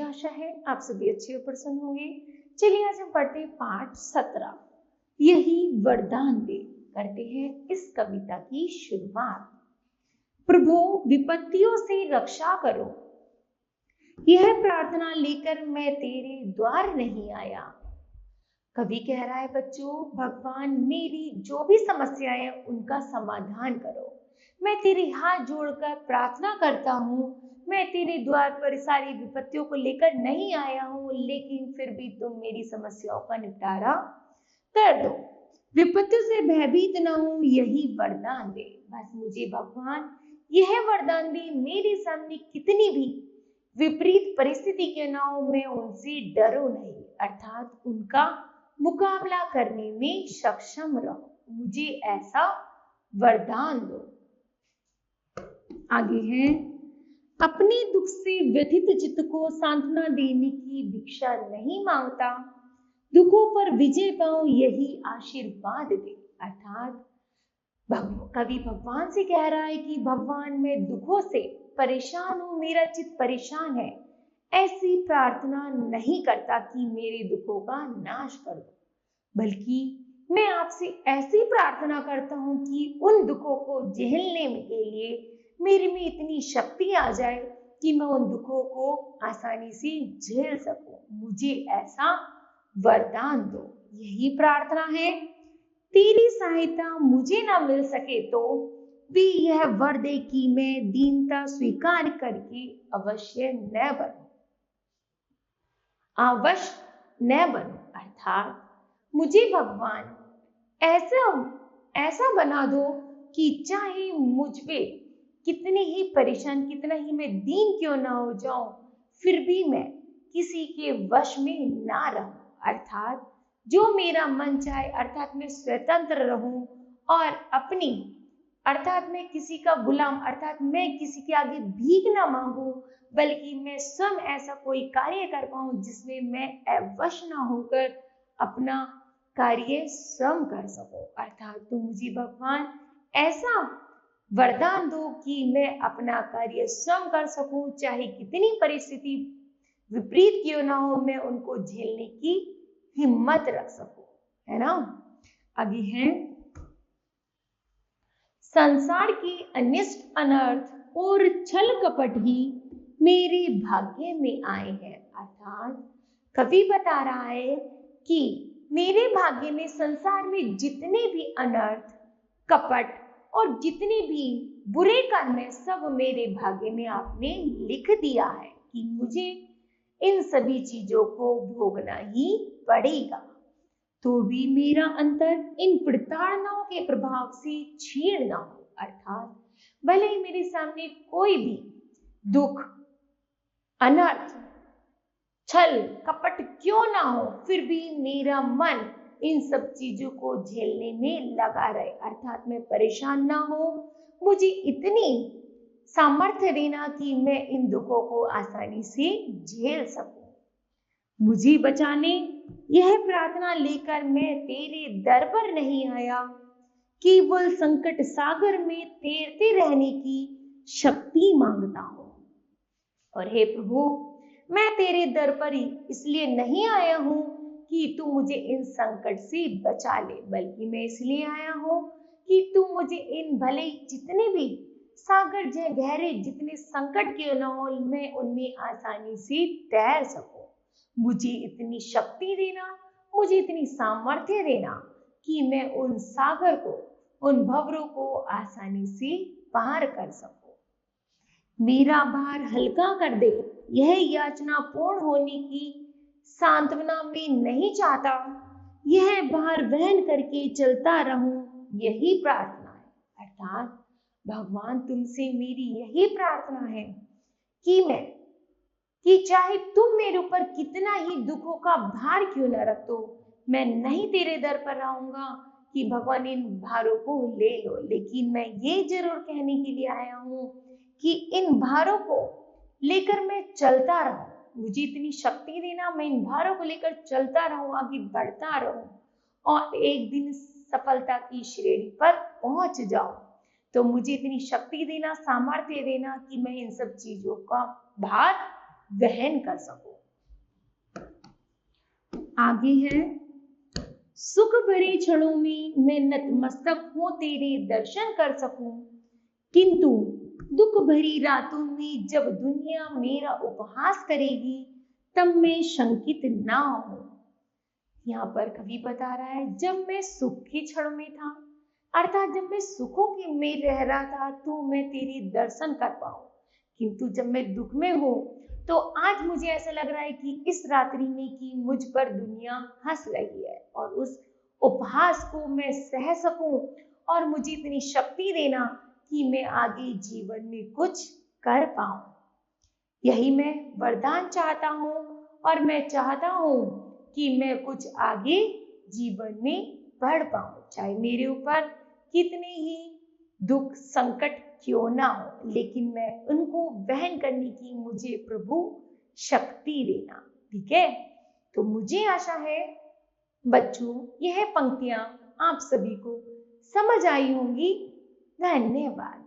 आशा है आप सभी अच्छे और प्रसन्न होंगे। चलिए आज हम पढ़ते हैं पाठ 17, यही वरदान दे। करते हैं इस कविता की शुरुआत। प्रभु विपत्तियों से रक्षा करो, यह प्रार्थना लेकर मैं तेरे द्वार नहीं आया। कवि कह रहा है बच्चों, भगवान मेरी जो भी समस्याएं हैं उनका समाधान करो। मैं तेरे हाथ जोड़कर प्रार्थना करता हूँ। मैं तेरे द्वार पर सारी विपत्तियों को लेकर नहीं आया हूँ, लेकिन फिर भी तुम मेरी समस्याओं का निपटारा कर दो। विपत्तियों से भयभीत न हूँ, यही वरदान दे। बस मुझे भगवान यह वरदान दे, मेरे सामने कितनी भी विपरीत परिस्थिति के ना हो, मैं उनसे डरूं नहीं, अर्थात उनका मुकाबला करने में सक्षम रहो। मुझे ऐसा वरदान दो। आगे है, अपने दुख से व्यथित चित्त को सांत्वना देने की भिक्षा नहीं मांगता, दुखों पर विजय पाऊं यही आशीर्वाद दे। अर्थात कवि भगवान से कह रहा है कि भगवान मैं दुखों से परेशान हूं, मेरा चित्त परेशान है। ऐसी प्रार्थना नहीं करता कि मेरे दुखों का नाश कर दो, बल्कि मैं आपसे ऐसी प्रार्थना करता हूं कि उन दुखों को झेलने के लिए मेरे में इतनी शक्ति आ जाए कि मैं उन दुखों को आसानी से झेल सकूं। मुझे ऐसा वरदान दो। यही प्रार्थना है। तेरी सहायता मुझे ना मिल सके तो भी यह वर दे कि मैं दीनता स्वीकार करके अवश्य न बनूं, अर्थात मुझे भगवान ऐसा बना दो कि चाहे मुझ पे कितनी ही परेशान, कितना ही मैं दीन क्यों ना हो जाऊं, फिर भी मैं किसी के वश में ना रहूं। अर्थात जो मेरा मन चाहे, अर्थात मैं स्वतंत्र रहूं और अर्थात मैं किसी का गुलाम, अर्थात मैं किसी के आगे भीख ना मांगू, बल्कि मैं स्वयं ऐसा कोई कार्य कर पाऊं जिसमें मैं अवश ना होकर अपना कार्य स्वयं कर सकूं। अर्थात तो मुझे भगवान ऐसा वरदान दो कि मैं अपना कार्य स्वयं कर सकूं, चाहे कितनी परिस्थिति विपरीत क्यों ना हो, मैं उनको झेलने की हिम्मत रख सकूं, है ना। आगे है, संसार के अनिष्ट अनर्थ और छल कपट ही मेरे भाग्य में आए हैं। अर्थात कवि बता रहा है कि मेरे भाग्य में संसार में जितने भी अनर्थ, कपट और जितने भी बुरे कर्म है, सब मेरे भाग्य में आपने लिख दिया है कि मुझे इन सभी चीजों को भोगना ही पड़ेगा। तो भी मेरा अंतर इन प्रताड़नाओं के प्रभाव से छीण ना हो। अर्थात भले ही मेरे सामने कोई भी दुख, अनर्थ, छल कपट क्यों ना हो, फिर भी मेरा मन इन सब चीजों को झेलने में लगा रहे। अर्थात मैं परेशान ना हो, मुझे इतनी सामर्थ्य देना कि मैं इन दुखों को आसानी से झेल सकूं। मुझे बचाने यह प्रार्थना लेकर मैं तेरे दर पर नहीं आया, केवल संकट सागर में तैरते रहने की शक्ति मांगता हूं। और हे प्रभु, मैं तेरे दर पर इसलिए नहीं आया हूं कि तू मुझे इन संकट से बचा ले, बल्कि मैं इसलिए आया हूं कि तू मुझे इन भले जितने भी सागर जय गहरे जितने संकट क्यों न हो, मैं उनमें आसानी से तैर सकूं। मुझे इतनी शक्ति देना, मुझे इतनी सामर्थ्य देना कि मैं उन सागर को, उन भंवरों को आसानी से पार कर सकूं। मेरा भार हल्का कर दे, यह याचना पूर्ण होने की सांत्वना में नहीं चाहता, यह भार वहन करके चलता रहूं, यही प्रार्थना है। अर्थात भगवान तुमसे मेरी यही प्रार्थना है कि चाहे तुम मेरे ऊपर कितना ही दुखों का भार क्यों न रख दो, मैं नहीं तेरे दर पर रहूंगा कि भगवान इन भारों को ले लो, लेकिन मैं ये जरूर कहने के लिए आया हूं कि इन भारों को लेकर मैं चलता रहूं। मुझे इतनी शक्ति देना, मैं इन भारों को लेकर चलता रहूं, आगे बढ़ता रहूं और एक दिन सफलता की श्रेणी पर पहुंच जाऊं। तो मुझे इतनी शक्ति देना, सामर्थ्य देना कि मैं इन सब चीजों का भार वहन कर सकूं। आगे है, सुख भरे क्षणों में मैं नतमस्तक हूं तेरे दर्शन कर सकूं, किंतु दुख भरी रातों में जब दुनिया मेरा उपहास करेगी तब मैं शंकित ना हूं। यहाँ पर कवि बता रहा है, जब मैं सुख के क्षण में था, अर्थात जब मैं सुखों के में रह रहा था तो मैं तेरे दर्शन कर पाऊं, किंतु जब मैं दुख में हूं तो आज मुझे ऐसा लग रहा है कि इस रात्रि में कि मुझ पर दुनिया हंस रही है और उस उपहास को मैं सह सकूं और मुझे इतनी शक्ति देना कि मैं आगे जीवन में कुछ कर पाऊं। यही मैं वरदान चाहता हूं और मैं चाहता हूं कि मैं कुछ आगे जीवन में बढ़ पाऊं, चाहे मेरे ऊपर कितने ही दुख संकट क्यों ना हो, लेकिन मैं उनको वहन करने की मुझे प्रभु शक्ति देना। ठीक है, तो मुझे आशा है बच्चों यह पंक्तियां आप सभी को समझ आई होंगी। धन्यवाद।